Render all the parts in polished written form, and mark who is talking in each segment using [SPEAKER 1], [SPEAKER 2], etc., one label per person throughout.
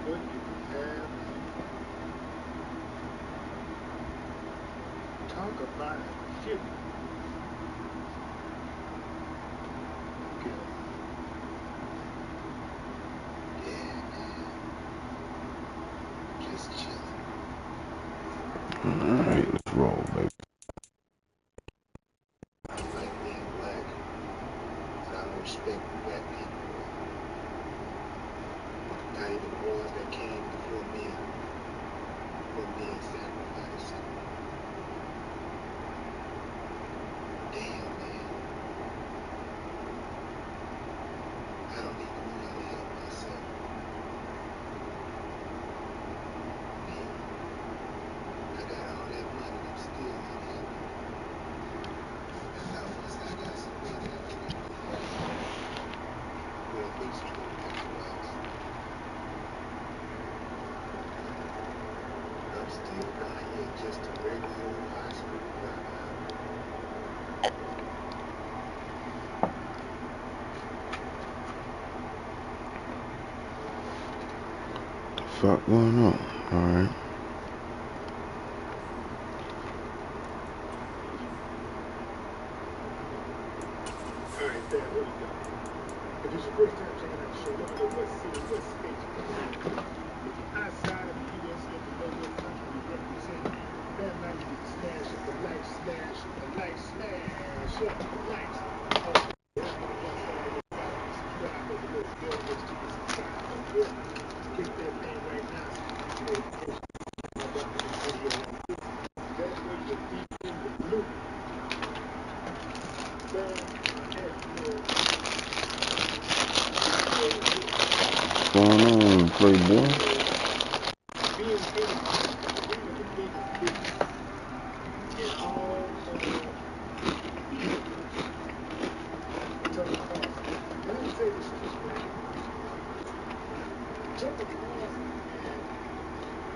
[SPEAKER 1] What do we have? Talk about a shit.
[SPEAKER 2] Alright, let's roll, baby.
[SPEAKER 1] I like being black, but I don't respect black people. Not even the ones that came before me and sacrificed. Damn, man. I don't even know how to help myself. I got all that money and I'm still not helping. Now once I got some money, we'll at least treat it like drugs. I'm still not here just a regular old high school dropout.
[SPEAKER 2] Fuck going on? Alright.
[SPEAKER 1] Alright, there we go. If it's your first time checking out the show, let me know what city, what state you're from. If you're outside of the U.S., let me know what country you represent. That night you can smash up the light, smash up the light, smash up the lights. Subscribe over there, bell next to you, subscribe over there. Click that thing right now so you can know the post about this video like this. That way you're deep in the loop.
[SPEAKER 2] What's going on, Playboy?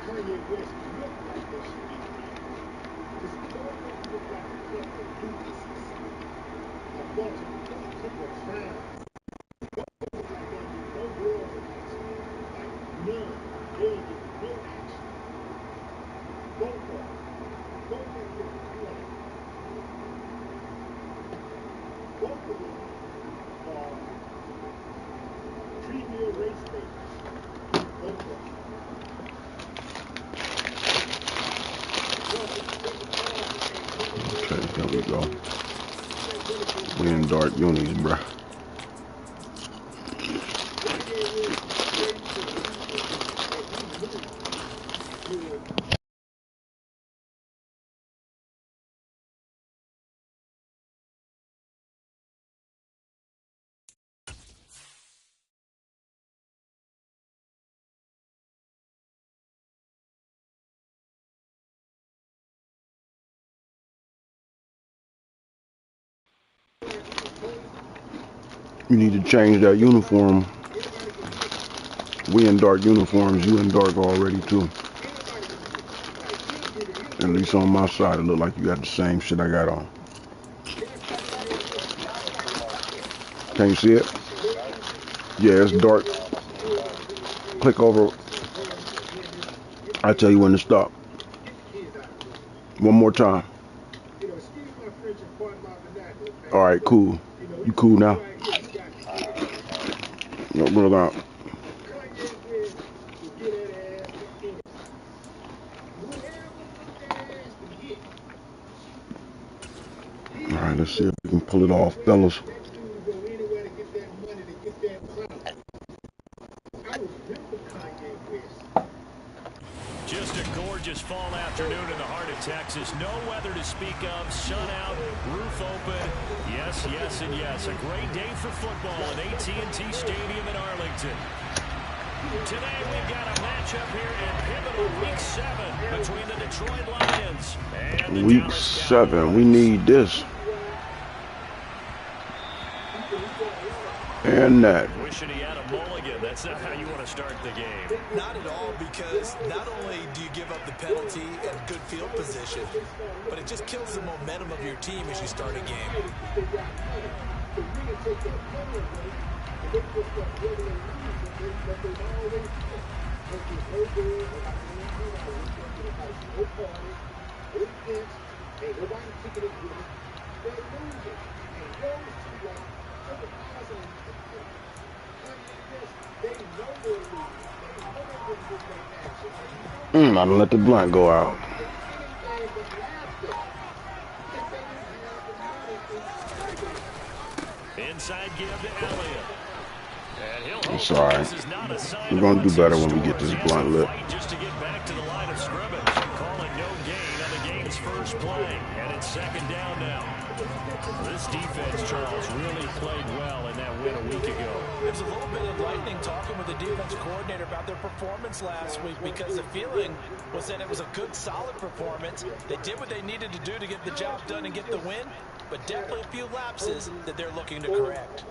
[SPEAKER 1] Kanye West look like they should be friends. Because Cowboys look like a club of Lucases. Like Baltimore, a couple of clowns. Both look like they do no real action. Like none. They ain't getting no action. Both of them. Both of them look club. Both of them are premier race makers. Both of them.
[SPEAKER 2] Okay, there we go. We in dark unis, bruh. You need to change that uniform. We in dark uniforms, you in dark already too. At least on my side, it look like you got the same shit I got on. Can you see it? Yeah, it's dark. Click over. I tell you when to stop. One more time. Alright, cool. You cool now? No, look out. Alright, let's see if we can pull it off, fellas.
[SPEAKER 3] Just a gorgeous fall afternoon in the heart of Texas. No weather to speak of. Sun out, roof open. Yes, yes, and yes. A great day for football at AT&T Stadium in Arlington. Today we've got a matchup here in pivotal Week 7 between the Detroit Lions and the
[SPEAKER 2] Week 7. We need this. And that.
[SPEAKER 3] Wishing he had a mulligan. That's not how you want to start the game.
[SPEAKER 4] Not at all, because not only do you give up the penalty and good field position, but it just kills the momentum of your team as you start a game.
[SPEAKER 2] I don't let the blunt go out.
[SPEAKER 3] Inside give to Elliott.
[SPEAKER 2] I'm sorry. We're going to do better when we get this blunt lit.
[SPEAKER 3] Just to get back to the line of scrimmage. Calling no gain on the game's first play. And it's second down now. This defense, Charles, really played well in that win a week ago.
[SPEAKER 4] There's a little bit of lightning talking with the defense coordinator about their performance last week because the feeling was that it was a good, solid performance. They did what they needed to do to get the job done and get the win, but definitely a few lapses that they're looking to correct.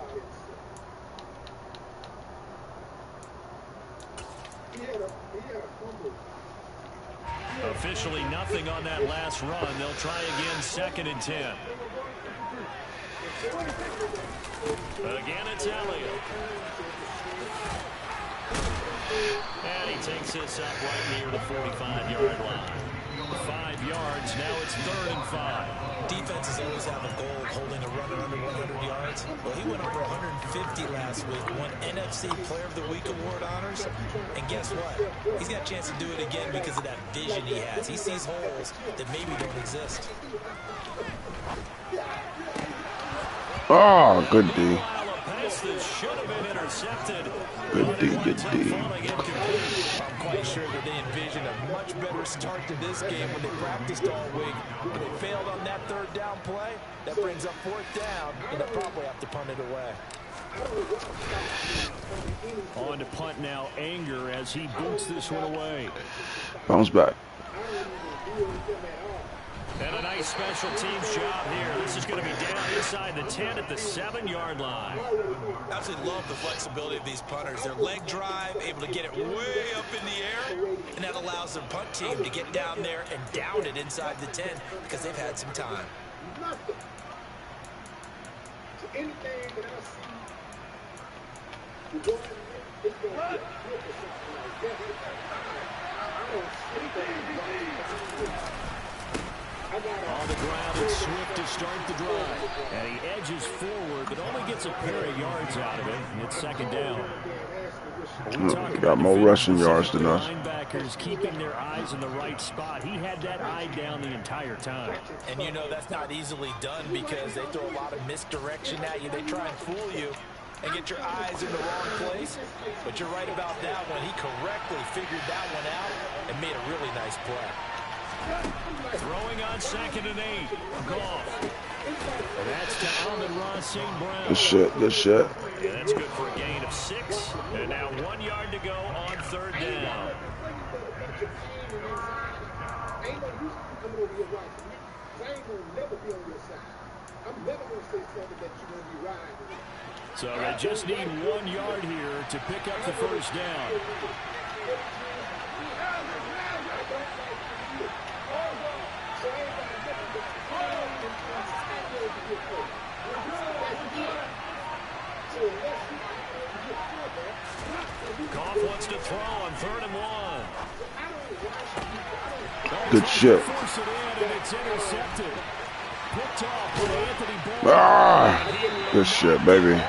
[SPEAKER 3] Officially nothing on that last run. They'll try again, 2nd and 10. Again, it's Elliott. And he takes this up right near the 45-yard line. 5 yards, now it's 3rd and 5.
[SPEAKER 4] Defenses always have a goal of holding a runner under 100 yards. Well, he went over 150 last week, won NFC Player of the Week award honors. And guess what? He's got a chance to do it again because of that vision he has. He sees holes that maybe don't exist.
[SPEAKER 2] Oh, good D.
[SPEAKER 3] Should have been intercepted.
[SPEAKER 2] Good D, good D.
[SPEAKER 4] I'm quite sure that they envisioned a much better start to this game when they practiced all week. But they failed on that 3rd down play. That brings up 4th down, and they'll probably have to punt it away.
[SPEAKER 3] On to punt now, Anger as he boots this one away.
[SPEAKER 2] Bounce back.
[SPEAKER 3] And a nice special teams job here. This is going to be down inside the 10 at the 7-yard line.
[SPEAKER 4] I absolutely love the flexibility of these punters. Their leg drive, able to get it way up in the air, and that allows their punt team to get down there and down it inside the 10 because they've had some time.
[SPEAKER 1] Anything that I see, we're going to it's going to be a flip or something like that. I don't see that.
[SPEAKER 3] On the ground, it's Swift to start the drive. And he edges forward, but only gets a pair of yards out of it. And it's 2nd down.
[SPEAKER 2] Got more rushing yards than us.
[SPEAKER 3] Linebackers keeping their eyes in the right spot. He had that eye down the entire time.
[SPEAKER 4] And you know that's not easily done because they throw a lot of misdirection at you. They try and fool you and get your eyes in the wrong place. But you're right about that one. He correctly figured that one out and made a really nice play.
[SPEAKER 3] Throwing on 2nd and 8. Goff. And that's to Amon-Ra St. Brown.
[SPEAKER 2] Good shit, good shit.
[SPEAKER 3] Yeah, that's good for a gain of 6. And now 1 yard to go on 3rd down.
[SPEAKER 1] Ain't no use coming over your right. I ain't going to never be on your side. I'm never going to say something that you're going to be riding.
[SPEAKER 3] So they just need 1 yard here to pick up the 1st down. Goff wants to throw on 3rd and 1.
[SPEAKER 2] Good shit.
[SPEAKER 3] Force it in, and it's intercepted. Picked off by Anthony Barr.
[SPEAKER 2] Ah, good shit, baby.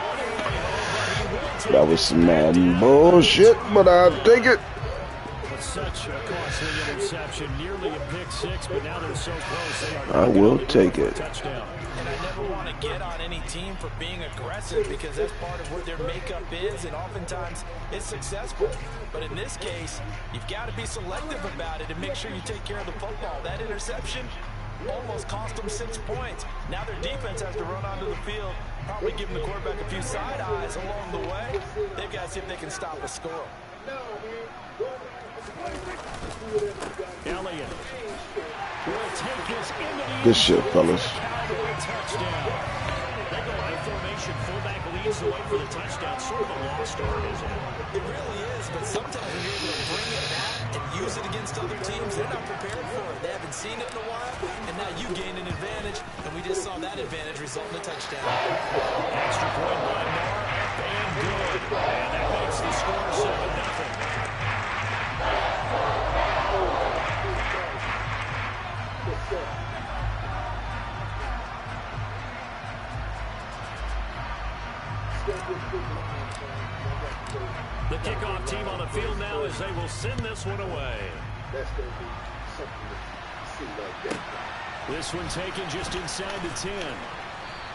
[SPEAKER 2] That was some Madden bullshit, but I'll take it.
[SPEAKER 3] Such a costly interception, nearly a pick 6, but now they're so close. They are
[SPEAKER 2] I will take it.
[SPEAKER 4] Touchdown. And I never want to get on any team for being aggressive because that's part of what their makeup is, and oftentimes it's successful. But in this case, you've got to be selective about it and make sure you take care of the football. That interception almost cost them 6 points. Now their defense has to run onto the field, probably giving the quarterback a few side eyes along the way. They've got to see if they can stop a score.
[SPEAKER 3] Elliott will take this into the
[SPEAKER 2] Good shit, fellas.
[SPEAKER 3] Cowboy touchdown. They go I formation, fullback leads the way for the touchdown. Sort of a lost art, isn't it?
[SPEAKER 4] It really is, but sometimes when you're able to bring it back and use it against other teams, they're not prepared for it. They haven't seen it in a while, and now you gain an advantage, and we just saw that advantage result in a touchdown.
[SPEAKER 3] Extra point by Moore, and good. And that makes the score The kickoff team on the field now as they will send this one away.
[SPEAKER 1] That's going to be something to see like that.
[SPEAKER 3] This one taken just inside the 10.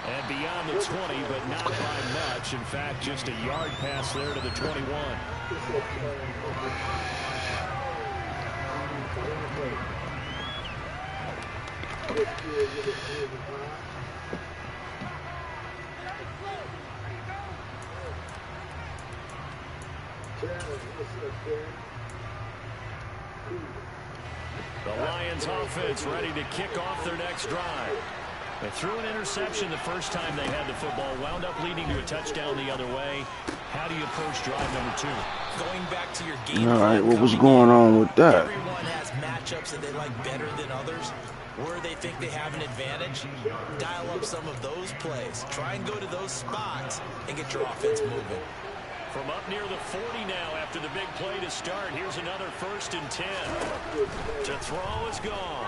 [SPEAKER 3] And beyond the 20, but not by much. In fact, just a yard pass there to the 21. The Lions offense ready to kick off their next drive. They threw an interception the first time they had the football, wound up leading to a touchdown the other way. How do you approach drive number 2?
[SPEAKER 4] Going back to your game.
[SPEAKER 2] All right, what was going on with that?
[SPEAKER 4] Everyone has matchups that they like better than others. Where they think they have an advantage, dial up some of those plays. Try and go to those spots and get your offense moving.
[SPEAKER 3] From up near the 40 now after the big play to start. Here's another 1st and 10. To throw is gone.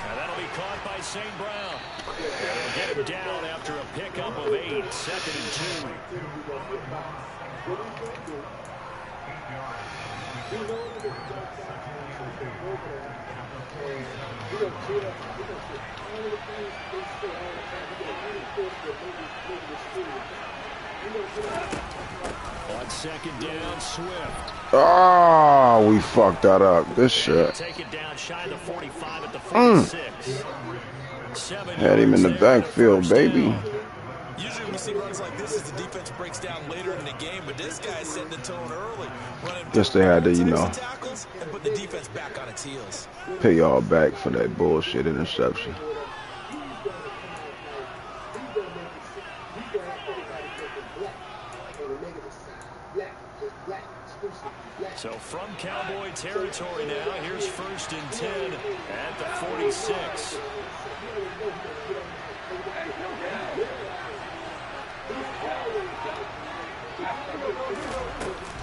[SPEAKER 3] And that'll be caught by St. Brown. They'll get him down after a pickup of 8. 2nd and 2. On 2nd down, Swift.
[SPEAKER 2] Oh, we fucked that up. This shit.
[SPEAKER 3] Take it down shy of the 45 at the 46.
[SPEAKER 2] Had him in the backfield, baby.
[SPEAKER 4] Usually we see runs like this as the defense breaks down later in the game, but this guy's setting the tone early.
[SPEAKER 2] Guess they had to, you know,
[SPEAKER 4] tackles and put the defense back on its heels.
[SPEAKER 2] pay y'all back for that bullshit interception.
[SPEAKER 3] So from Cowboy territory now, here's 1st and 10 at the 46.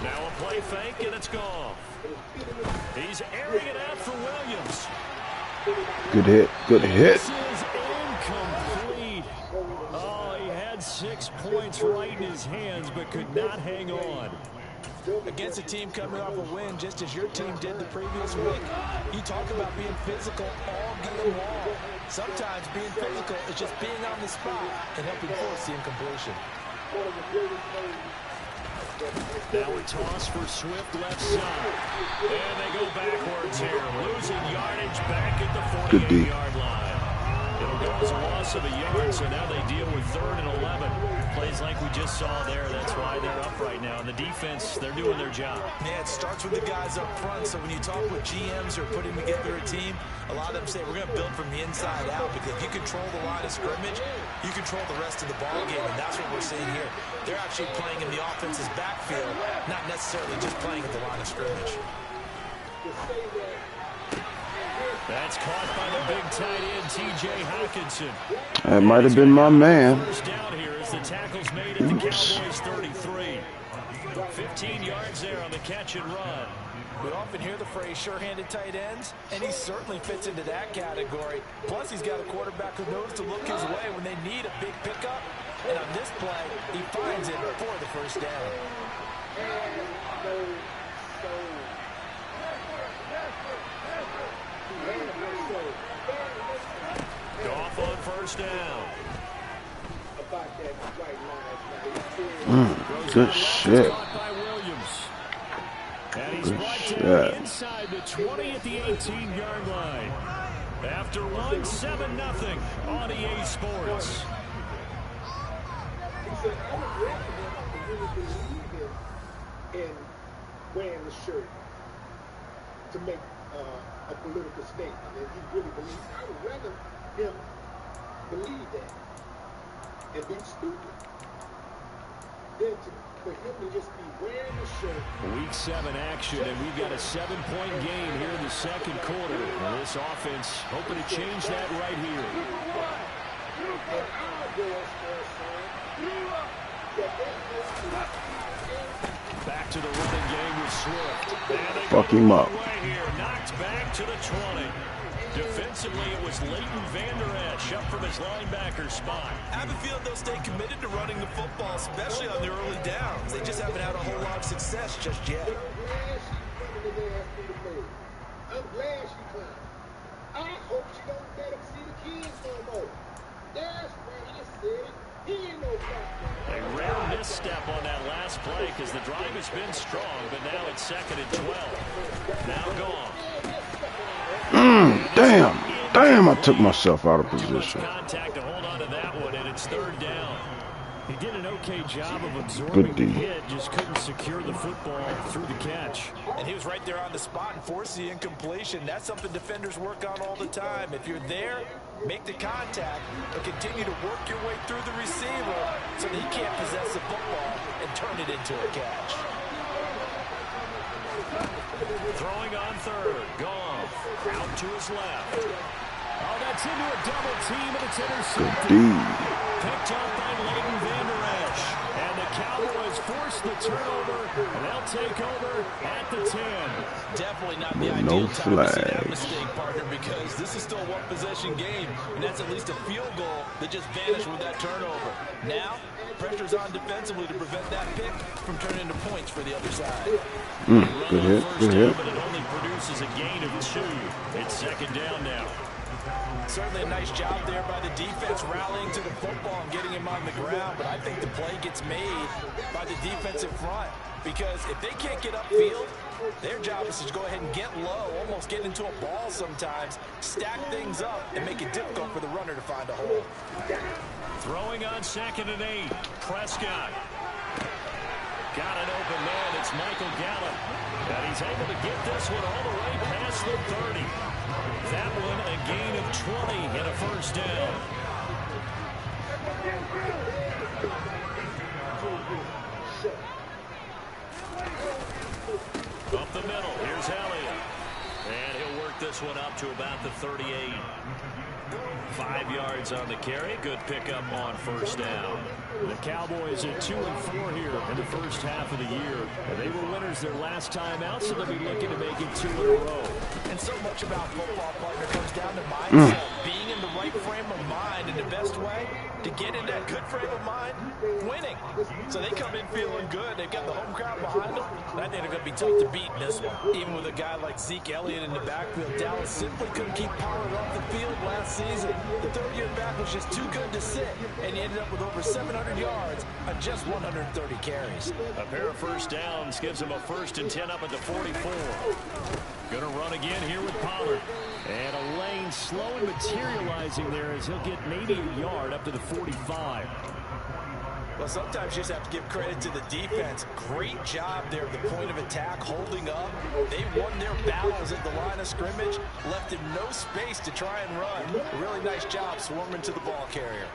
[SPEAKER 3] Now a play fake, and it's gone. He's airing it out for Williams.
[SPEAKER 2] Good hit. Good hit.
[SPEAKER 3] This is incomplete. Oh, he had 6 points right in his hands, but could not hang on.
[SPEAKER 4] Against a team coming off a win, just as your team did the previous week, you talk about being physical all game long. Sometimes being physical is just being on the spot and helping force the incompletion.
[SPEAKER 3] Now a toss for Swift left side. And they go backwards here, losing yardage back at the 48-yard line. It'll go as a loss of a yard, so now they deal with 3rd and 11. Plays like we just saw there, that's why they're up right now. And the defense, they're doing their job.
[SPEAKER 4] Yeah, it starts with the guys up front, so when you talk with GMs who are putting together a team, a lot of them say we're going to build from the inside out, because if you control the line of scrimmage, you control the rest of the ball game, and that's what we're seeing here. They're actually playing in the offense's backfield, not necessarily just playing at the line of scrimmage.
[SPEAKER 3] That's caught by the big tight end, T.J. Hawkinson.
[SPEAKER 2] That might have been my man.
[SPEAKER 3] First down here as the tackle's made at the Cowboys 33. 15 yards there on the catch and run.
[SPEAKER 4] We often hear the phrase sure-handed tight ends, and he certainly fits into that category. Plus, he's got a quarterback who knows to look his way when they need a big pickup. And on this play, he finds it for the first down.
[SPEAKER 3] Goff on first down.
[SPEAKER 2] Good shit.
[SPEAKER 3] And he's
[SPEAKER 2] Good
[SPEAKER 3] brought
[SPEAKER 2] shit.
[SPEAKER 3] down inside the 20 at the 18-yard line. After 1-7-0 on EA Sports.
[SPEAKER 1] In wearing the shirt to make a political statement, and he really believes. I would rather him believe that and be stupid than for him to just be wearing the shirt.
[SPEAKER 3] Week 7 action, and we've got a 7-point game here in the second quarter. And this offense hoping to change that right here.
[SPEAKER 1] And I'll go as far as saying that
[SPEAKER 3] back to the running game with Swift.
[SPEAKER 2] Fuck him up.
[SPEAKER 3] Here, knocked back to the 20. Defensively, it was Leighton Vander Esch up from his linebacker spot.
[SPEAKER 4] I have a feeling they'll stay committed to running the football, especially on the early downs. They just haven't had a whole lot of success just yet.
[SPEAKER 1] I'm glad she climbed. I hope she don't let him see the kids no more. That's what I said. He ain't no problem.
[SPEAKER 3] A rare misstep on that last play because the drive has been strong, but now it's 2nd and 12. Now gone.
[SPEAKER 2] Damn, I took myself out of position.
[SPEAKER 3] Contact to hold on to that one, and it's 3rd down. He did an okay job of absorbing the hit, just couldn't secure the football through the catch.
[SPEAKER 4] And he was right there on the spot and forced the incompletion. That's something defenders work on all the time. If you're there, make the contact, but continue to work your way through the receiver so that he can't possess the football and turn it into a catch.
[SPEAKER 3] Throwing on 3rd, Goff out to his left. Oh, that's into a double team, and it's intercepted. Picked up by Leighton Vander Esch. And the Cowboys force the turnover, and they'll take over at the 10.
[SPEAKER 4] Definitely not the ideal time to see that mistake, partner, because this is still a one-possession game, and that's at least a field goal that just vanished with that turnover. Now, pressure's on defensively to prevent that pick from turning into points for the other side.
[SPEAKER 2] Good hit.
[SPEAKER 3] But it only produces a gain of 2. It's 2nd down now.
[SPEAKER 4] Certainly a nice job there by the defense rallying to the football and getting him on the ground, but I think the play gets made by the defensive front because if they can't get upfield, their job is to go ahead and get low, almost get into a ball sometimes, stack things up, and make it difficult for the runner to find a hole.
[SPEAKER 3] Throwing on 2nd and 8, Prescott. Got an open man, it's Michael Gallup. And he's able to get this one all the way past the 30. That one a gain of 20 and a 1st down. Up the middle, here's Elliott. And he'll work this one up to about the 38. 5 yards on the carry. Good pickup on 1st down. The Cowboys are 2-4 here in the first half of the year. And they were winners their last time out, so they'll be looking to make it 2 in a row.
[SPEAKER 4] And so much about football, partner, comes down to mindset. Being in the right frame of mind, and the best way to get in that good frame of mind, winning. So they come in feeling good. They've got the home crowd behind them. And I think they're going to be tough to beat in this one. Even with a guy like Zeke Elliott in the backfield, Dallas simply couldn't keep Pollard off the field last season. The third-year back was just too good to sit, and he ended up with over 700 yards on just 130 carries.
[SPEAKER 3] A pair of 1st downs gives him a 1st and 10 up at the 44. Going to run again here with Pollard. And a lane slow and materializing there as he'll get maybe a yard up to the 45.
[SPEAKER 4] Well, sometimes you just have to give credit to the defense. Great job there at the point of attack, holding up. They won their battles at the line of scrimmage, left him no space to try and run. A really nice job swarming to the ball carrier.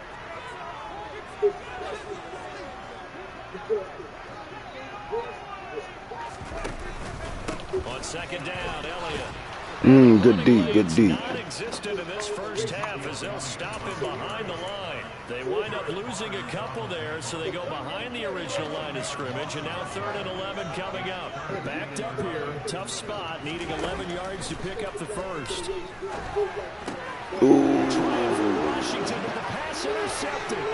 [SPEAKER 3] On 2nd down, Elliott.
[SPEAKER 2] Good D.
[SPEAKER 3] Non-existent in this first half as they'll stop him behind the line. They wind up losing a couple there, so they go behind the original line of scrimmage, and now 3rd and 11 coming up. Backed up here, tough spot, needing 11 yards to pick up the 1st. Trying for Washington, but the pass intercepted.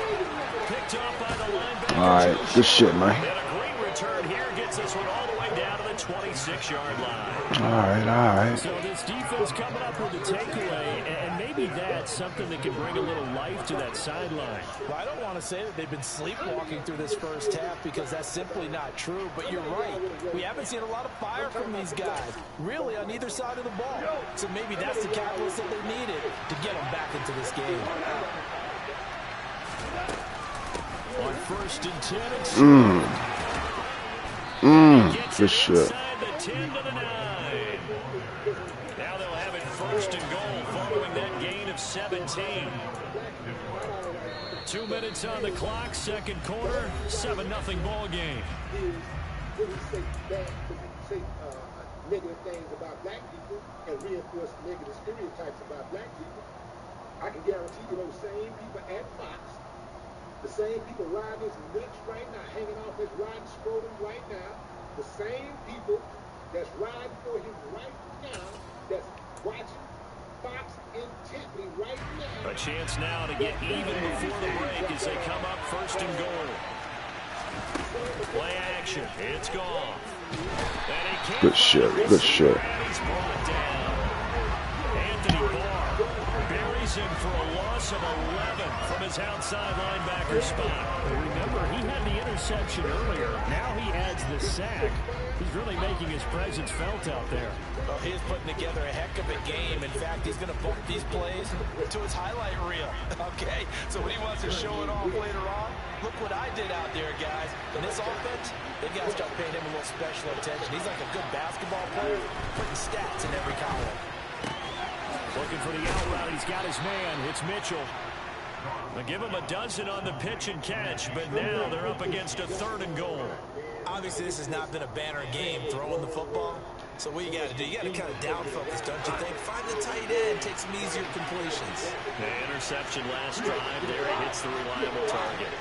[SPEAKER 3] Picked off by the linebacker.
[SPEAKER 2] All right, good shit, man.
[SPEAKER 3] And a great return here gets this one all the way down to the 26-yard line.
[SPEAKER 2] All right.
[SPEAKER 3] So this defense coming up with a takeaway, and maybe that's something that can bring a little life to that sideline.
[SPEAKER 4] Well, I don't want to say that they've been sleepwalking through this first half because that's simply not true, but you're right. We haven't seen a lot of fire from these guys, really on either side of the ball. So maybe that's the catalyst that they needed to get them back into this game.
[SPEAKER 3] On 1st and 10, it's
[SPEAKER 2] Good shit.
[SPEAKER 3] the 10 to the 9. Now they'll have it 1st and goal following that gain of 17. 2 minutes on the clock, 2nd quarter, 7-0 ball game.
[SPEAKER 1] When you say bad, when you say negative things about black people and reinforce negative stereotypes about black people, I can guarantee you those same people at Fox, the same people riding his nuts right now, hanging off his riding scrotum right now, the same people that's riding for him right now, that's watching
[SPEAKER 3] A chance now to get even before the break as they come up 1st and goal. Play action. It's gone.
[SPEAKER 2] Good shit. Good shit.
[SPEAKER 3] He's brought down. Anthony Barr buries him for a loss of 11 from his outside linebacker spot.
[SPEAKER 5] Remember, he had the interception earlier. Now he adds the sack. He's really making his presence felt out there.
[SPEAKER 4] Well, he is putting together a heck of a game. In fact, he's going to bump these plays to his highlight reel. Okay, so when he wants to show it off later on, look what I did out there, guys. In this offense, they've got to start paying him a little special attention. He's like a good basketball player, putting stats in every column.
[SPEAKER 3] Looking for the out route. He's got his man. It's Mitchell. They give him a dozen on the pitch and catch, but now they're up against a 3rd and goal.
[SPEAKER 4] Obviously, this has not been a banner game throwing the football. So what you got to do, you got to kind of down focus, don't you think? Find the tight end, take some easier completions.
[SPEAKER 3] The interception last drive. There he hits the reliable target.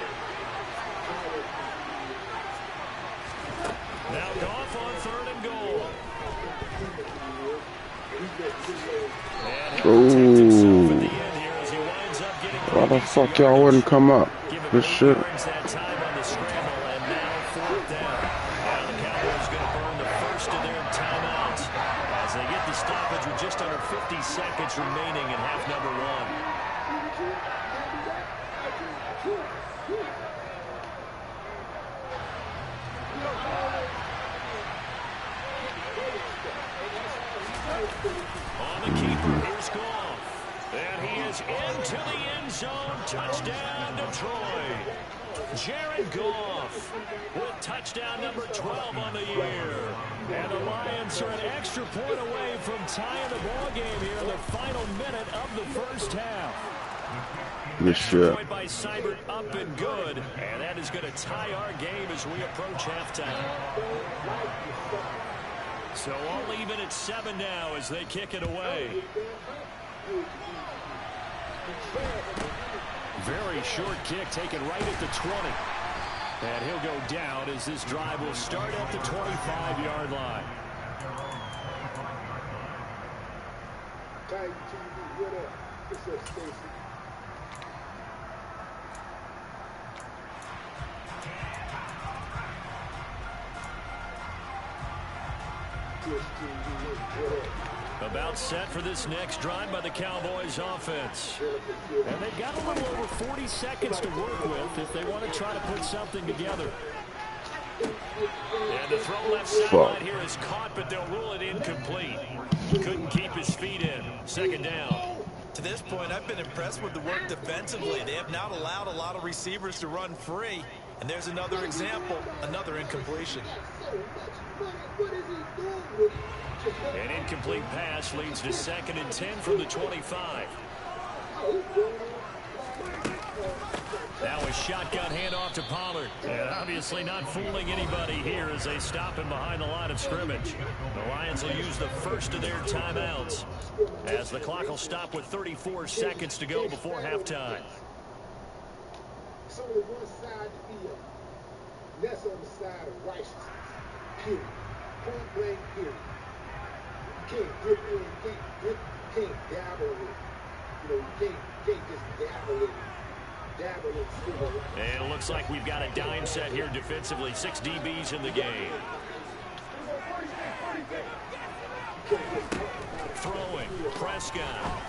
[SPEAKER 3] Now Goff on 3rd and goal.
[SPEAKER 2] Ooh. Why the fuck y'all wouldn't come up? Good shit.
[SPEAKER 3] That time on the scramble, and now 4th down. Now the Cowboys going to burn the first of their timeouts as they get the stoppage with just under 50 seconds remaining in half number 1. On the keeper, here's Goff. And he is into the end zone. Touchdown, Detroit. Jared Goff with touchdown number 12 on the year. And the Lions are an extra point away from tying the ball game here in the final minute of the first half.
[SPEAKER 2] Good shit.
[SPEAKER 3] Point by Seibert up and good. And that is going to tie our game as we approach halftime. So all even at 7 now as they kick it away. Very short kick taken right at the 20. And he'll go down as this drive will start at the 25-yard line. About set for this next drive by the Cowboys offense. And they've got a little over 40 seconds to work with if they want to try to put something together. And the throw left sideline here is caught, but they'll rule it incomplete. Couldn't keep his feet in. 2nd down.
[SPEAKER 4] To this point, I've been impressed with the work defensively. They have not allowed a lot of receivers to run free. And there's another example, another incompletion.
[SPEAKER 3] An incomplete pass leads to 2nd and 10 from the 25. Now a shotgun handoff to Pollard. And obviously not fooling anybody here as they stop him behind the line of scrimmage. The Lions will use the first of their timeouts as the clock will stop with 34 seconds to go before halftime.
[SPEAKER 1] It's only one side to field. That's on the side of righteousness. Period. Point blank, period. You can't grip in, you can't dabble with it. You know, you can't just dabble in it.
[SPEAKER 3] And it looks like we've got a dime set here defensively. 6 DBs in the game. Throwing, Prescott.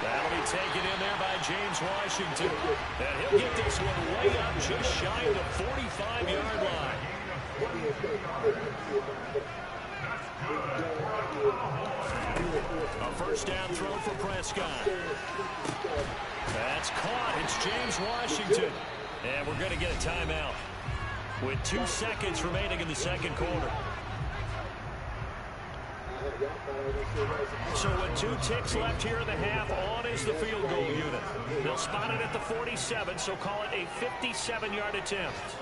[SPEAKER 3] That'll be taken in there by James Washington. And he'll get this one way up just shy of the 45-yard line. A first down throw for Prescott. That's caught. It's James Washington. And we're going to get a timeout with 2 seconds remaining in the second quarter. So with 2 ticks left here in the half, on is the field goal unit. They'll spot it at the 47, so call it a 57-yard attempt.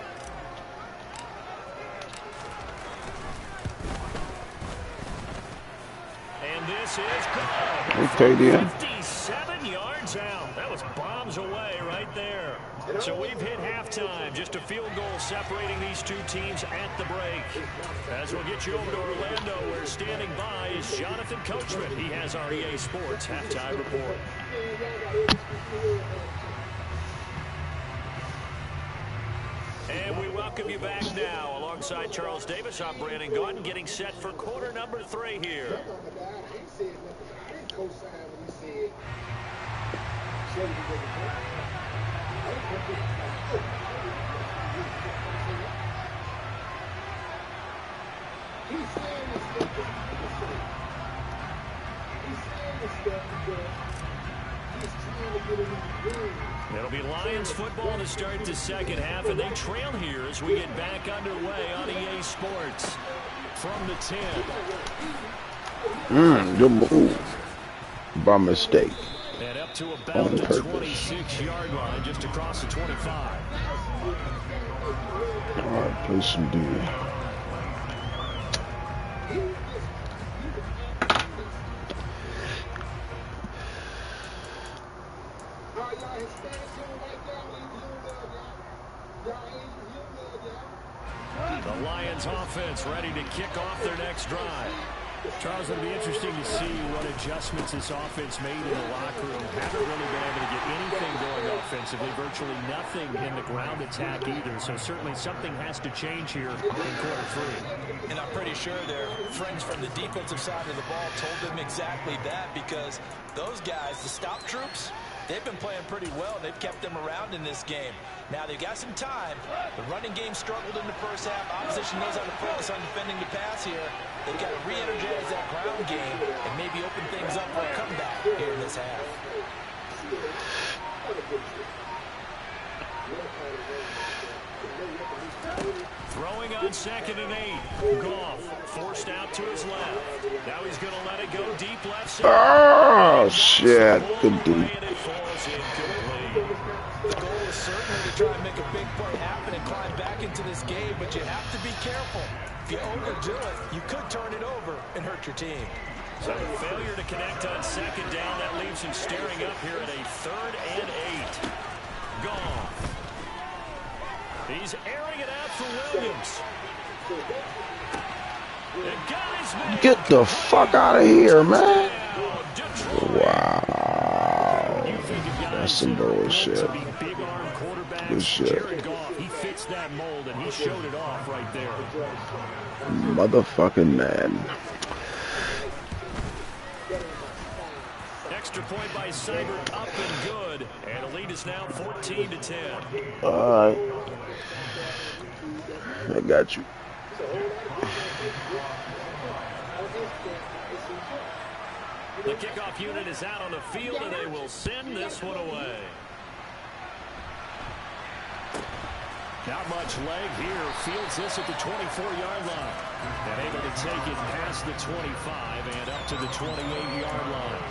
[SPEAKER 3] And this is good.
[SPEAKER 2] Okay,
[SPEAKER 3] 57 yards out. That was bombs away right there. So we've hit halftime. Just a field goal separating these two teams at the break. As we'll get you over to Orlando, where standing by is Jonathan Coachman. He has our EA Sports halftime report. And we welcome you back now. Alongside Charles Davis, I'm Brandon Gordon, getting set for quarter number 3 here. It'll be Lions football to start the second half, and they trail here as we get back underway on EA Sports. From the 10.
[SPEAKER 2] Good move. By mistake.
[SPEAKER 3] And up to about the 26-yard line, just across the 25.
[SPEAKER 2] All right, play some D.
[SPEAKER 3] The Lions offense ready to kick off their next drive.
[SPEAKER 5] Charles, it'll be interesting to see what adjustments this offense made in the locker room. Haven't really been able to get anything going offensively, virtually nothing in the ground attack either. So certainly something has to change here in quarter 3.
[SPEAKER 4] And I'm pretty sure their friends from the defensive side of the ball told them exactly that, because those guys, the stop troops, they've been playing pretty well. They've kept them around in this game. Now they've got some time. The running game struggled in the first half. Opposition knows how to focus on defending the pass here. They've got to re-energize that ground game and maybe open things up for a comeback here in this half.
[SPEAKER 3] Throwing on 2nd and 8. Goff forced out to his left. Now he's going to let it go deep left side.
[SPEAKER 2] Oh, shit. Good D.
[SPEAKER 3] And it falls incomplete.
[SPEAKER 4] The goal is certainly to try and make a big play happen and climb back into this game, but you have to be careful. If you overdo it, you could turn it over and hurt your team.
[SPEAKER 3] So failure to connect on 2nd down. That leaves him staring up here at a 3rd and 8. Goff. He's airing it out for Williams.
[SPEAKER 2] Get the fuck out of here, man. Wow. That's some bullshit. Good shit.
[SPEAKER 3] He fits that mold, and he showed it off right there.
[SPEAKER 2] Motherfucking man.
[SPEAKER 3] Extra point by Seibert, up and good. And the lead is now 14-10.
[SPEAKER 2] All right. I got you.
[SPEAKER 3] The kickoff unit is out on the field, and they will send this one away. Not much leg here. Fields this at the 24-yard line. And able to take it past the 25 and up to the 28-yard line.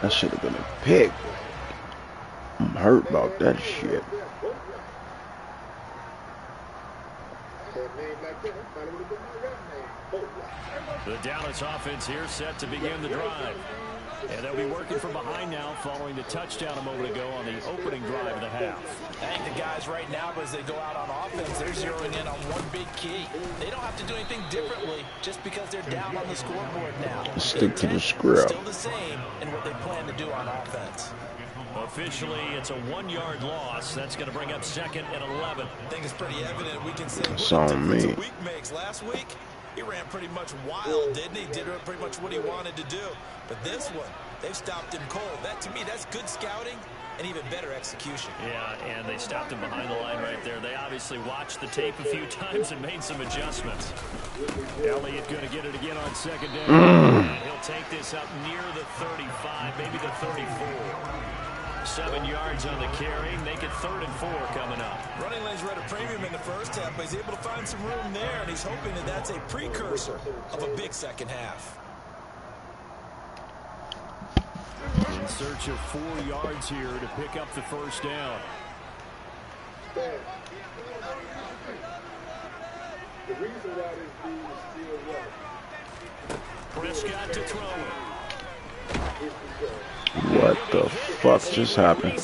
[SPEAKER 2] That should have been a pick. I'm hurt about that shit.
[SPEAKER 3] The Dallas offense here set to begin the drive. And they'll be working from behind now following the touchdown a moment ago on the opening drive of the half.
[SPEAKER 4] I think the guys right now, as they go out on offense, they're zeroing in on one big key. They don't have to do anything differently just because they're down on the scoreboard now.
[SPEAKER 2] Stick to the script.
[SPEAKER 4] Still the same in what they plan to do on offense.
[SPEAKER 3] Officially, it's a 1-yard loss. That's going to bring up 2nd and 11.
[SPEAKER 4] I think it's pretty evident we can say
[SPEAKER 2] That's
[SPEAKER 4] what
[SPEAKER 2] on
[SPEAKER 4] the difference
[SPEAKER 2] me.
[SPEAKER 4] a week makes. Last week, he ran pretty much wild, didn't he? Did pretty much what he wanted to do. But this one, they've stopped him cold. That, to me, that's good scouting and even better execution.
[SPEAKER 3] Yeah, and they stopped him behind the line right there. They obviously watched the tape a few times and made some adjustments. Elliott going to get it again on 2nd down. And he'll take this up near the 35, maybe the 34. 7 yards on the carry. Make it 3rd and 4 coming up.
[SPEAKER 4] Running lanes were at a premium in the first half, but he's able to find some room there, and he's hoping that that's a precursor of a big second half.
[SPEAKER 3] In search of 4 yards here to pick up the first down. Prescott to throw it.
[SPEAKER 2] What the fuck just happened?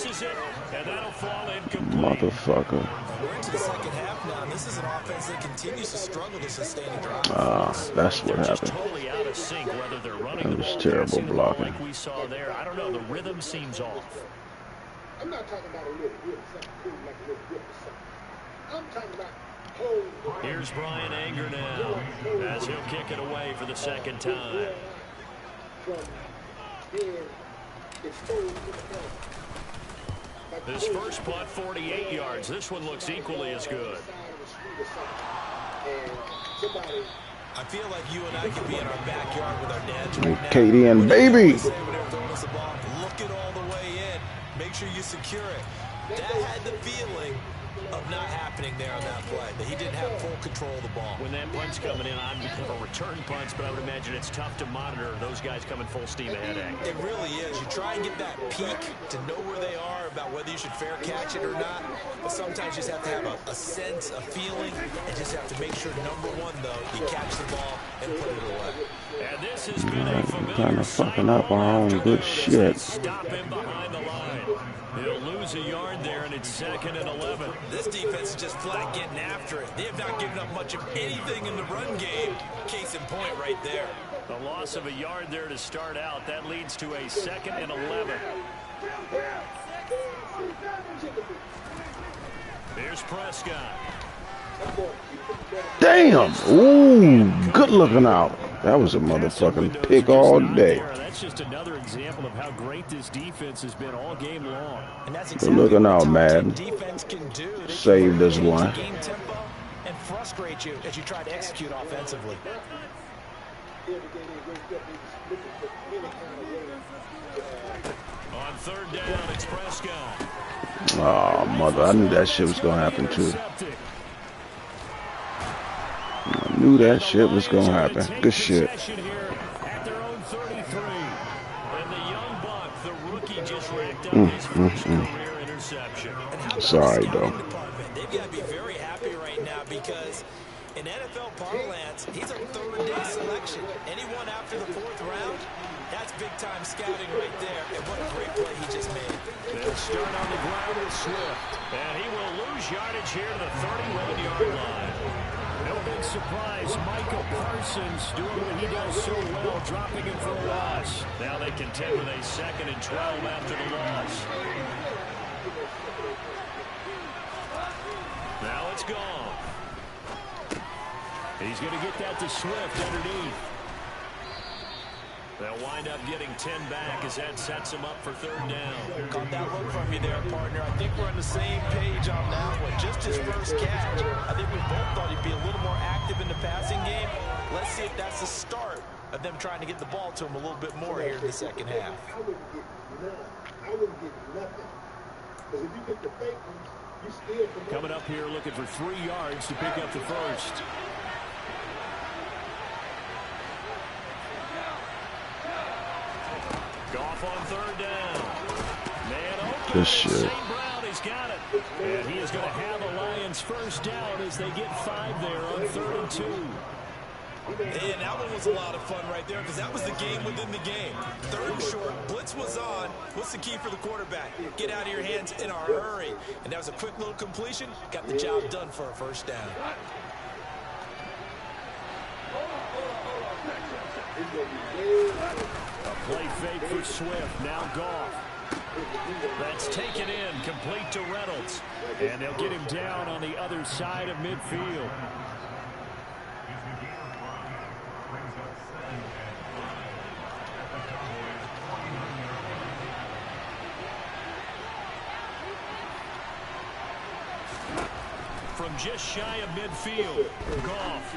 [SPEAKER 2] Motherfucker.
[SPEAKER 4] We're into the second half now, and this is an offense that continues to struggle to sustain a drive.
[SPEAKER 2] That's what happened.
[SPEAKER 5] Totally out of sync, whether they're running
[SPEAKER 2] That
[SPEAKER 5] the
[SPEAKER 2] was
[SPEAKER 5] ball,
[SPEAKER 2] terrible
[SPEAKER 5] passing the ball
[SPEAKER 2] blocking.
[SPEAKER 5] like we saw there. I don't know. The rhythm seems off.
[SPEAKER 1] I'm not talking about a little whip, something cool like a little whip or something. I'm talking about whole.
[SPEAKER 5] Here's Brian Anger now as he'll kick it away for the second time.
[SPEAKER 1] From being exposed to the front.
[SPEAKER 5] His first punt, 48 yards. This one looks equally as good.
[SPEAKER 4] I feel like you and I could be in our backyard with our dads right now.
[SPEAKER 2] Katie and baby.
[SPEAKER 4] Look it all the way in. Make sure you secure it. That had the feeling of not happening there on that play, that he didn't have full control of the ball.
[SPEAKER 5] When that punt's coming in, I'm never return punts, but I would imagine it's tough to monitor those guys coming full steam ahead.
[SPEAKER 4] It really is. You try and get that peek to know where they are, about whether you should fair catch it or not, but sometimes you just have to have a sense, a feeling, and just have to make sure, number one, though, you catch the ball and put it away.
[SPEAKER 5] And this has been a familiar
[SPEAKER 2] Kind of fucking up our own good shit.
[SPEAKER 5] Stop him behind the line. He'll lose a yard there, and it's 2nd and 11.
[SPEAKER 4] This defense is just flat getting after it. They have not given up much of anything in the run game. Case in point right there.
[SPEAKER 5] The loss of a yard there to start out. That leads to a 2nd and 11. Here's Prescott.
[SPEAKER 2] Damn. Ooh, good looking out. That was a motherfucking pick all day.
[SPEAKER 5] That's just another example of how great this defense has been all game long.
[SPEAKER 4] And that's
[SPEAKER 2] Good looking out, man.
[SPEAKER 4] defense can do.
[SPEAKER 2] Saved us one.
[SPEAKER 4] Game tempo and frustrate you as you try to execute offensively.
[SPEAKER 5] On 3rd down, it's Prescott.
[SPEAKER 2] Oh, mother. I knew that shit was going to happen, too. I knew that shit was going to happen. Good shit.
[SPEAKER 5] At their own 33. And the young buck, the rookie, just racked up his first career interception.
[SPEAKER 2] Sorry, though.
[SPEAKER 4] They've got to be very happy right now because in NFL parlance, he's a 3rd-day selection. Anyone after the 4th round, that's big-time scouting right there. And what a great play he just made.
[SPEAKER 5] They'll start on the ground with Swift. And he will lose yardage here to the 31-yard line. No big surprise, Michael Parsons doing what he does so well, dropping him for a loss. Now they contend with a 2nd and 12 after the loss. Now it's gone. He's going to get that to Swift underneath. They'll wind up getting 10 back as that sets him up for 3rd down.
[SPEAKER 4] Caught that look from you there, partner. I think we're on the same page on that one. Just his first catch. I think we both thought he'd be a little more active in the passing game. Let's see if that's the start of them trying to get the ball to him a little bit more here in the second half.
[SPEAKER 1] I wouldn't get none. I wouldn't get nothing. Because if you get the fake ones, you still
[SPEAKER 5] coming up here looking for 3 yards to pick up the first. Goff on 3rd down. Man open.
[SPEAKER 2] Good shit.
[SPEAKER 5] St. Brown has got it. And he is going to have a Lions first down as they get 5 there on 3rd and 2.
[SPEAKER 4] And that one was a lot of fun right there because that was the game within the game. 3rd and short, blitz was on. What's the key for the quarterback? Get out of your hands in a hurry. And that was a quick little completion. Got the job done for a first down.
[SPEAKER 5] A play fake for Swift. Now Goff. That's taken in, complete to Reynolds. And they'll get him down on the other side of midfield. From just shy of midfield, Goff.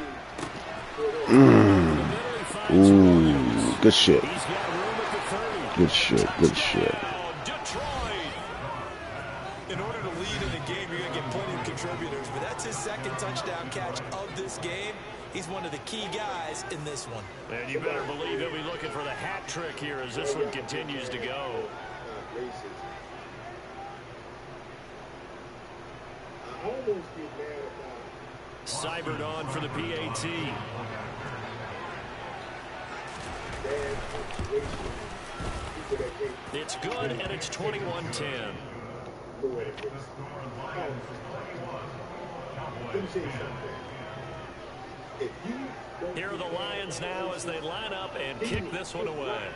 [SPEAKER 2] Ooh, good shit. Good shit, good shit.
[SPEAKER 5] Detroit.
[SPEAKER 4] In order to lead in a game, you're going to get plenty of contributors, but that's his 2nd touchdown catch of this game. He's one of the key guys in this one.
[SPEAKER 5] And you better believe he'll be looking for the hat trick here as this one continues to go. Seibert on for the PAT.
[SPEAKER 3] It's good, and it's 21-10. Here are the Lions now as they line up and kick this one away.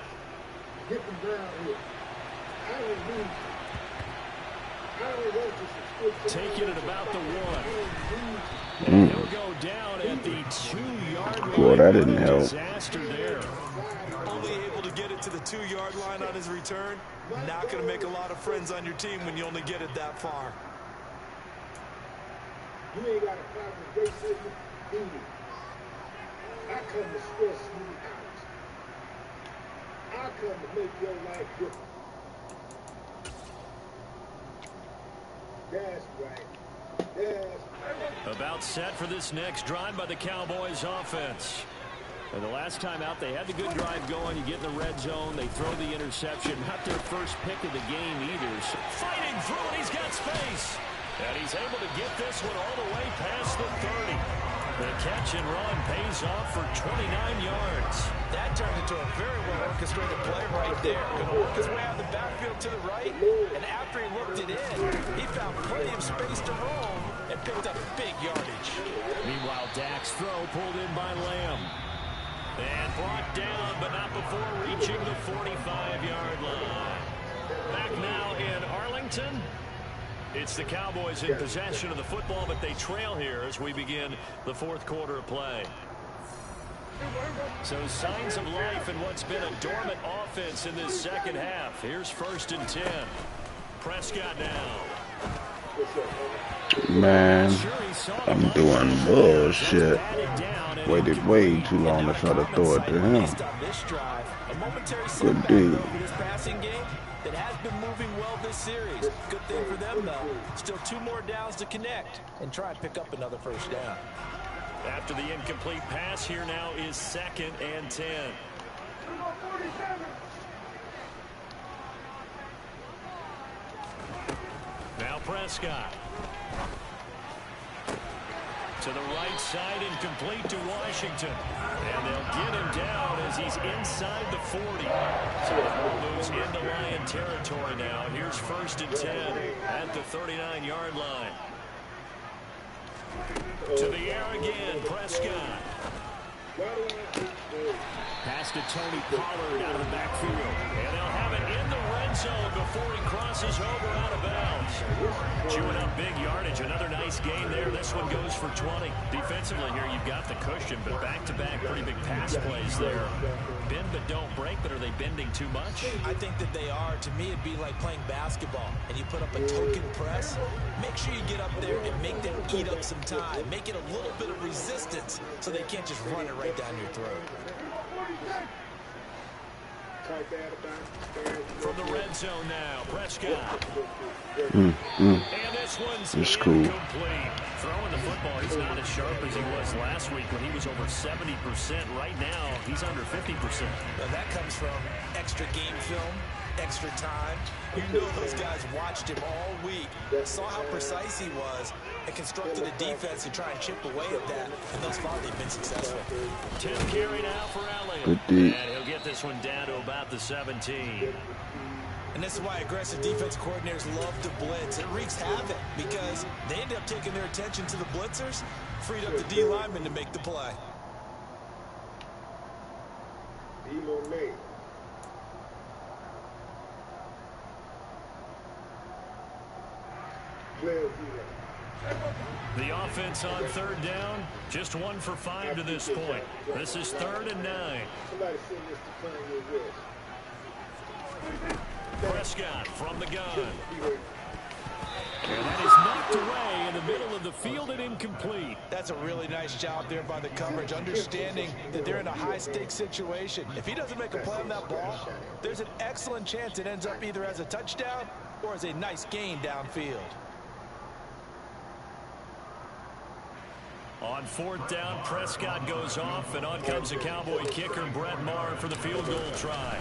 [SPEAKER 3] Taking it about the 1. And he'll go down at the 2-yard line.
[SPEAKER 2] Boy, that didn't help.
[SPEAKER 3] Disaster there.
[SPEAKER 4] Only able to get it to the 2-yard line on his return. Not going to make a lot of friends on your team when you only get it that far.
[SPEAKER 1] You ain't got a problem with racism, do you? I come to stress you out. I come to make your life different. That's right. That's right.
[SPEAKER 3] About set for this next drive by the Cowboys offense. And the last time out, they had the good drive going. You get in the red zone. They throw the interception. Not their first pick of the game either. So fighting through it. He's got space. And he's able to get this one all the way past the 30. The catch and run pays off for 29 yards.
[SPEAKER 4] That turned into a very well-orchestrated play right there. Going to work his way out of the backfield to the right, and after he looked it in, he found plenty of space to roam and picked up big yardage.
[SPEAKER 3] Meanwhile, Dak's throw pulled in by Lamb. And brought down, but not before reaching the 45-yard line. Back now in Arlington. It's the Cowboys in possession of the football, but they trail here as we begin the fourth quarter of play. So signs of life in what's been a dormant offense in this second half. Here's 1st and 10. Prescott now.
[SPEAKER 2] Man, I'm doing bullshit. Waited way too long to try to throw it to him. Good dude.
[SPEAKER 4] That has been moving well this series. Good thing for them, though. Still 2 more downs to connect and try and pick up another first down.
[SPEAKER 3] After the incomplete pass, here now is 2nd and 10. Now Prescott. To the right side and complete to Washington. And they'll get him down as he's inside the 40. So the ball moves into Lion territory now. Here's 1st and 10 at the 39-yard line. To the air again, Prescott. Pass to Tony Pollard out of the backfield. And they'll have it in the red zone before he crosses over out of bounds. Chewing up big yardage. Another nice gain there. This one goes for 20. Defensively here, you've got the cushion, but back-to-back pretty big pass plays there. Bend but don't break, but are they bending too much?
[SPEAKER 4] I think that they are. To me, it'd be like playing basketball, and you put up a token press. Make sure you get up there and make them eat up some time. Make it a little bit of resistance so they can't just run it right down your throat.
[SPEAKER 3] From the red zone now, Prescott. And this one's incomplete. Throwing the football, he's not as sharp as he was last week when he was over 70%. Right now, he's under 50%.
[SPEAKER 4] Now that comes from extra game film, extra time. You know those guys watched him all week, saw how precise he was, and constructed a defense to try and chip away at that, and thus far they've been successful.
[SPEAKER 3] 10 carry now for Elliott.
[SPEAKER 2] Good deep.
[SPEAKER 3] And he'll get this one down to about the 17.
[SPEAKER 4] And this is why aggressive defense coordinators love to blitz. It wreaks havoc because they end up taking their attention to the blitzers, freed up the D lineman to make the play.
[SPEAKER 3] The offense on 3rd down, just 1 for 5 to this point. This is 3rd and 9. Prescott from the gun. And that is knocked away in the middle of the field and incomplete.
[SPEAKER 4] That's a really nice job there by the coverage, understanding that they're in a high-stakes situation. If he doesn't make a play on that ball, there's an excellent chance it ends up either as a touchdown or as a nice gain downfield.
[SPEAKER 3] On 4th down, Prescott goes off, and on comes the Cowboy kicker, Brett Maher, for the field goal try.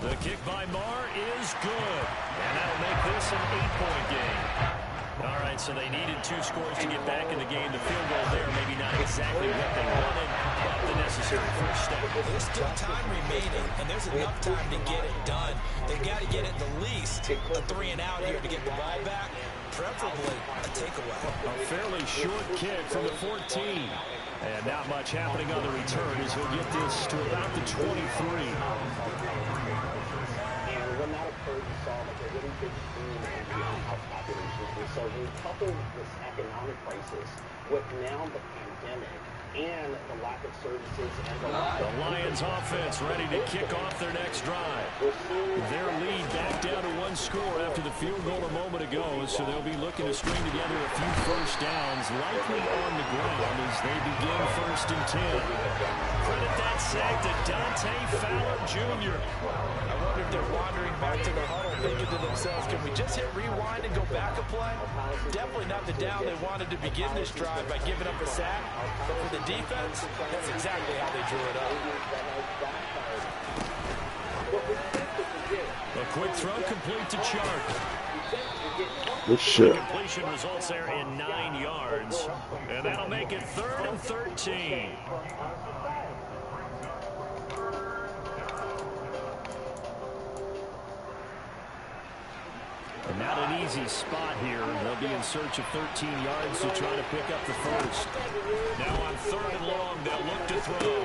[SPEAKER 3] The kick by Maher is good, and that'll make this an 8-point game. All right, so they needed 2 scores to get back in the game. The field goal there, maybe not exactly what they wanted, but the necessary first step.
[SPEAKER 4] There's still time remaining, and there's enough time to get it done. They've got to get at the least a 3 and out here to get the ball back, preferably a takeaway.
[SPEAKER 3] A fairly short kick from the 14. And not much happening on the return as he'll get this to about the 23.
[SPEAKER 6] When that occurred, you saw like a really big boom in the house population. And so when you couple this economic crisis with now the pandemic and the lack of services and the
[SPEAKER 3] Lions offense ready to kick off their next drive. Their lead back down to 1 score after the field goal a moment ago, so they'll be looking to string together a few first downs, likely on the ground as they begin 1st and 10. Credit that sack to Dante Fowler Jr.
[SPEAKER 4] I wonder if they're wandering back to the huddle thinking to themselves, can we just hit rewind and go back a play? Definitely not the down they wanted to begin this drive by giving up a sack. But for the defense, that's exactly how they drew it up.
[SPEAKER 3] A quick throw complete to Chark.
[SPEAKER 2] Good shit.
[SPEAKER 3] Completion results there in 9 yards. And that'll make it 3rd and 13. And not an easy spot here. They'll be in search of 13 yards to try to pick up the first. Now on 3rd and long, they'll look to throw.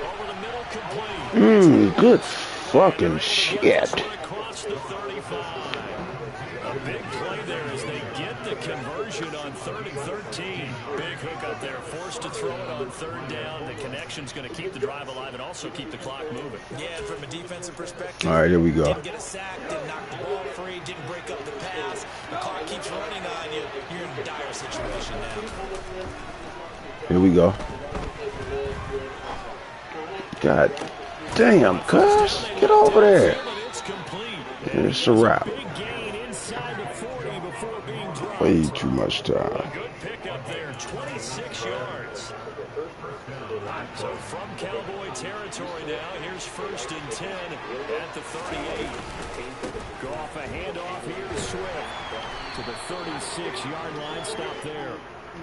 [SPEAKER 3] Over the middle, complete.
[SPEAKER 2] Good fucking shit.
[SPEAKER 3] Across the 35. A big play there as they get the conversion on 3rd and 13. Big hook up there, forced to throw it on 3rd down. The connection's going to keep the drive alive and also keep the clock moving.
[SPEAKER 4] Yeah, from a defensive perspective.
[SPEAKER 2] All right, here we go.
[SPEAKER 4] Didn't get a sack, didn't knock the ball free, didn't break up the pass. The clock keeps running on you. You're in a dire situation now.
[SPEAKER 2] Here we go. God damn, cuz. Get over there. It's a wrap. Way too much time.
[SPEAKER 3] A good pickup there, 26 yards. So from Cowboy territory now, here's 1st and 10 at the 38. Go off a handoff here to Swift to the 36-yard line. Stop there.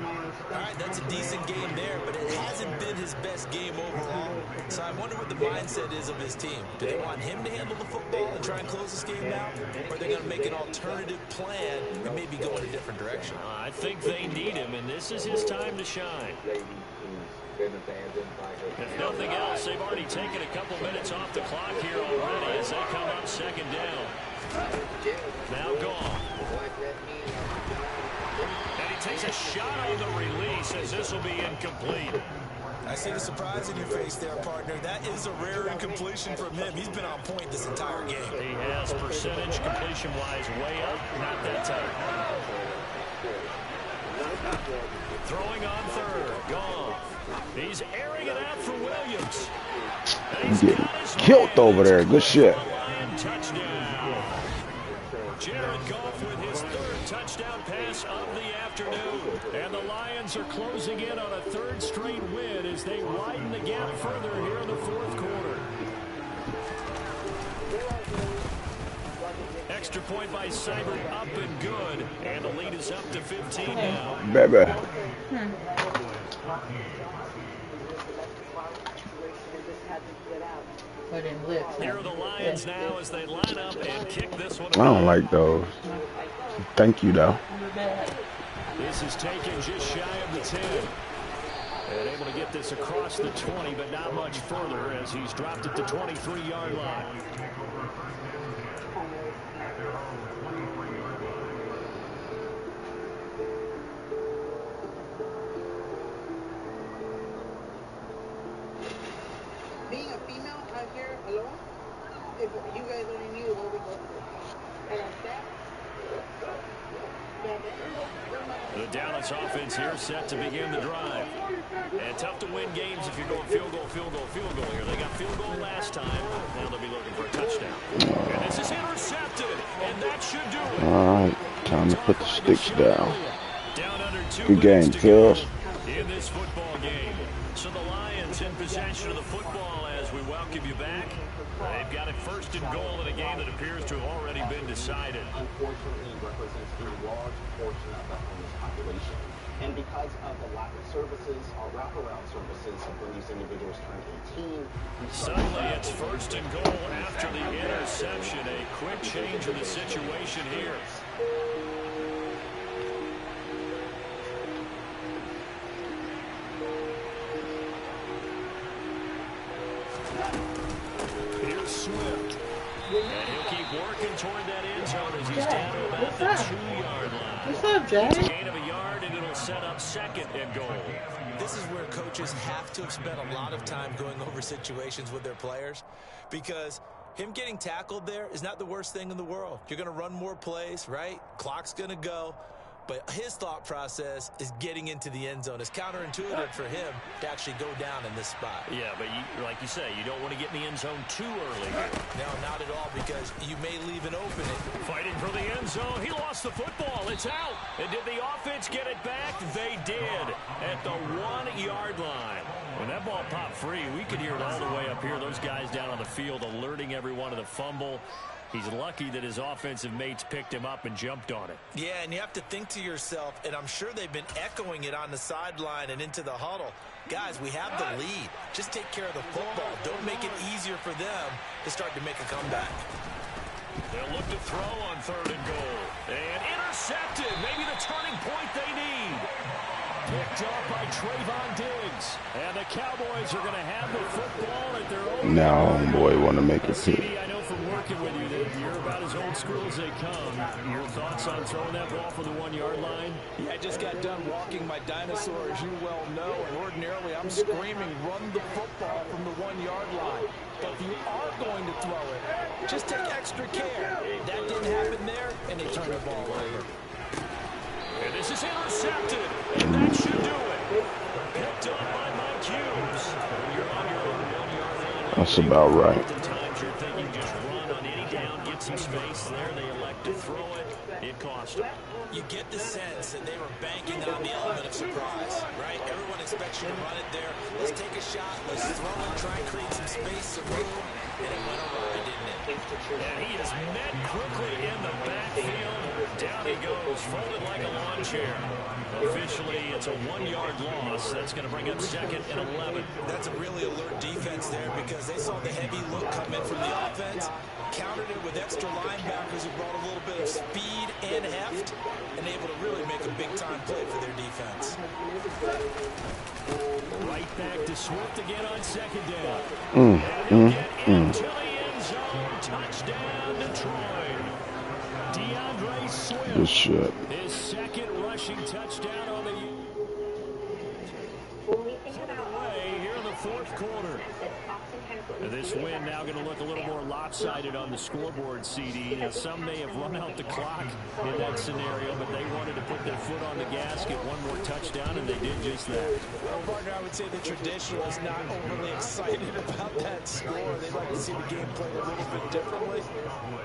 [SPEAKER 4] All right, that's a decent game there, but it hasn't been his best game overall. So I wonder what the mindset is of his team. Do they want him to handle the football and try and close this game out? Or are they going to make an alternative plan and maybe go in a different direction?
[SPEAKER 3] I think they need him, and this is his time to shine. If nothing else, they've already taken a couple minutes off the clock here already as they come up 2nd down. Now gone. And he takes a shot on the release as this will be incomplete.
[SPEAKER 4] I see the surprise in your face there, partner. That is a rare incompletion from him. He's been on point this entire game.
[SPEAKER 3] He has percentage completion-wise way up. Not that time. Throwing on 3rd. Gone. He's airing it out for Williams.
[SPEAKER 2] He's getting killed over there. Good shit.
[SPEAKER 3] Touchdown. Jared Goff with his 3rd touchdown pass of the afternoon. And the Lions are closing in on a 3rd straight win as they widen the gap further here in the 4th quarter. Extra point by Seibert up and good. And the lead is up to 15 now.
[SPEAKER 2] Baby.
[SPEAKER 3] Here are the Lions now as they line up and kick this one.
[SPEAKER 2] I don't like those. Thank you, though.
[SPEAKER 3] This is taken just shy of the 10. And able to get this across the 20, but not much further as he's dropped at the 23-yard line.
[SPEAKER 7] Being a female out here alone, if you guys only knew what we go through. And
[SPEAKER 3] the Dallas offense here set to begin the drive. And tough to win games if you're going field goal, field goal, field goal here. They got field goal last time. Now they'll be looking for a touchdown. And this is intercepted. And that should do it.
[SPEAKER 2] All right, time to put the sticks down.
[SPEAKER 3] Down under 2
[SPEAKER 2] Good game,
[SPEAKER 3] minutes to go
[SPEAKER 2] Phils.
[SPEAKER 3] in this football game. So the Lions Giants in possession of the football as we welcome you back. They've got it first and goal in a game that appears to have already been decided.
[SPEAKER 6] Unfortunately, represents a large portion of the homeless population. And because of the lack of services, our wraparound services when these individuals turn 18.
[SPEAKER 3] Suddenly, it's first and goal after the interception. A quick change in the situation here. Here's Swift. And he'll keep working toward that end zone as he's down to about the 2-yard line.
[SPEAKER 7] What's up, Jack?
[SPEAKER 3] Gain of a yard, and it'll set up second and goal.
[SPEAKER 4] This is where coaches have to have spent a lot of time going over situations with their players, because him getting tackled there is not the worst thing in the world. You're going to run more plays, right? Clock's going to go. But his thought process is getting into the end zone. It's counterintuitive for him to actually go down in this spot.
[SPEAKER 3] Yeah, but like you say, you don't want to get in the end zone too early.
[SPEAKER 4] No, not at all, because you may leave an opening.
[SPEAKER 3] Fighting for the end zone. He lost the football. It's out. And did the offense get it back? They did at the 1-yard line. When that ball popped free, we could hear it all the way up here. Those guys down on the field alerting everyone of the fumble. He's lucky that his offensive mates picked him up and jumped on it.
[SPEAKER 4] Yeah, and you have to think to yourself, and I'm sure they've been echoing it on the sideline and into the huddle. Guys, we have the lead. Just take care of the football. Don't make it easier for them to start to make a comeback.
[SPEAKER 3] They'll look to throw on 3rd and goal. And intercepted. Maybe the turning point they need. Picked up by Trayvon Diggs. And the Cowboys are going to have the football at their own.
[SPEAKER 2] Now, boy, want to make it sit.
[SPEAKER 3] I know from working with you that you're about as old school as they come. Your thoughts on throwing that ball for the 1-yard line?
[SPEAKER 4] Yeah, I just got done walking my dinosaur, as you well know, and ordinarily I'm screaming, run the football from the 1-yard line. But if you are going to throw it, just take extra care. That didn't happen there, and they turned the ball over.
[SPEAKER 3] And this is intercepted, and that should do it. Picked up by Mike Hughes. You're on your own 1-yard line.
[SPEAKER 2] That's about right.
[SPEAKER 3] Oftentimes you're thinking just run on any down, get some space there. They elect to throw it. It cost them.
[SPEAKER 4] You get the sense that they were banking on the element of surprise, right? Everyone expects you to run it there. Let's take a shot. Let's throw it, try and create some space, some room. And it went awry, didn't it?
[SPEAKER 3] And he is met quickly in the backfield. Down he goes, folded like a lawn chair. Officially, it's a 1-yard loss. That's going to bring up 2nd and 11.
[SPEAKER 4] That's a really alert defense there, because they saw the heavy look come in from the offense, countered it with extra linebackers who brought a little bit of speed and heft, and able to really make a big-time play for their defense.
[SPEAKER 3] Right back to Swift again on 2nd down. And he'll get into the end zone. Touchdown, Detroit. DeAndre Swift.
[SPEAKER 2] Good shit.
[SPEAKER 3] His 2nd rushing touchdown on the year. Here in the 4th quarter. This win now going to look a little more lopsided on the scoreboard, CD. Now, some may have run out the clock in that scenario, but they wanted to put their foot on the gas, get one more touchdown, and they did just that.
[SPEAKER 4] Well, partner, I would say the traditional is not overly excited about that score. They'd like to see the game played a little bit differently.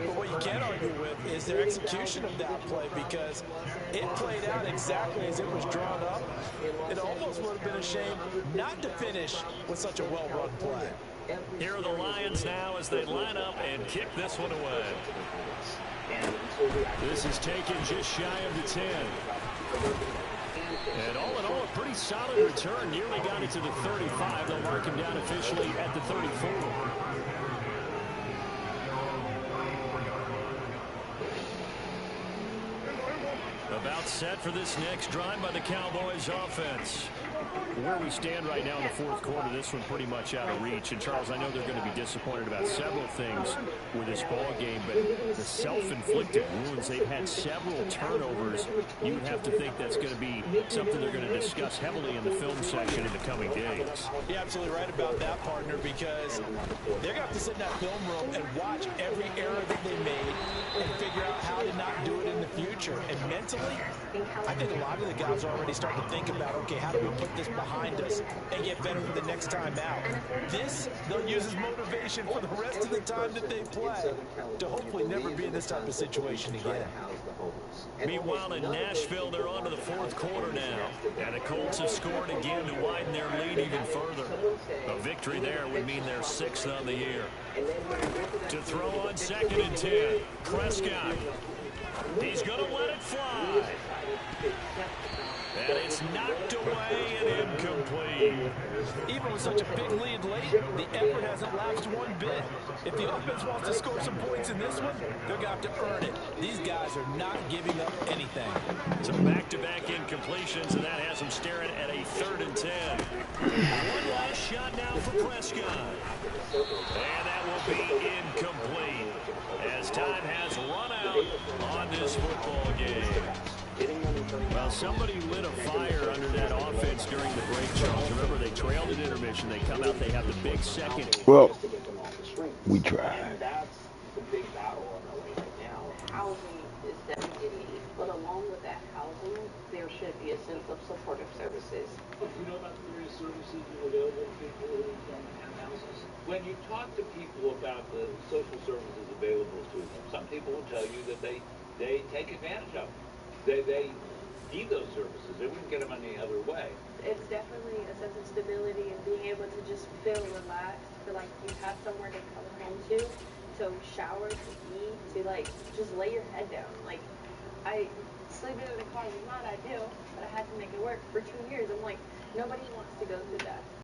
[SPEAKER 4] But what you can't argue with is their execution of that play, because it played out exactly as it was drawn up. It almost would have been a shame not to finish with such a well-run play.
[SPEAKER 3] Here are the Lions now as they line up and kick this one away. This is taken just shy of the 10. And all in all, a pretty solid return. Nearly got it to the 35. They'll mark him down officially at the 34. About set for this next drive by the Cowboys offense. Where we stand right now in the 4th quarter, this one pretty much out of reach. And, Charles, I know they're going to be disappointed about several things with this ball game, but the self-inflicted wounds, they've had several turnovers. You would have to think that's going to be something they're going to discuss heavily in the film section in the coming days.
[SPEAKER 4] You're absolutely right about that, partner, because they're going to have to sit in that film room and watch every error that they made and figure out how to not do it in the future. And mentally, I think a lot of the guys are already starting to think about, okay, how do we put this behind us and get better for the next time out? This, they'll use as motivation for the rest of the time that they play to hopefully never be in this type of situation again.
[SPEAKER 3] Meanwhile, in Nashville, they're on to the fourth quarter now. And the Colts have scored again to widen their lead even further. A victory there would mean they're 6th on the year. To throw on 2nd and 10, Prescott. He's going to let it fly. And it's knocked away and incomplete.
[SPEAKER 4] Even with such a big lead late, the effort hasn't lapsed one bit. If the offense wants to score some points in this one, they're going to have to earn it. These guys are not giving up anything.
[SPEAKER 3] Some back-to-back incompletions, and that has them staring at a 3rd and 10. One last shot now for Prescott. And that will be incomplete as time has run out on this football game. Well, somebody lit a fire under that offense during the break, Charles. Remember, they trailed at intermission. They come out, they have the big second.
[SPEAKER 2] Well, we tried.
[SPEAKER 6] And that's the big battle on the way right now.
[SPEAKER 8] Housing is definitely, but along with that housing, there should be a sense of supportive services.
[SPEAKER 9] You know about the various services that are available to people who don't have houses? When you talk to people about the social services available to them, some people will tell you that they take advantage of them. They need those services. They wouldn't get them any other way.
[SPEAKER 8] It's definitely a sense of stability and being able to just feel relaxed, feel like you have somewhere to come home to shower, to eat, to like just lay your head down. Like sleeping in the car was not ideal, but I had to make it work for 2 years. I'm like, nobody wants to go through that.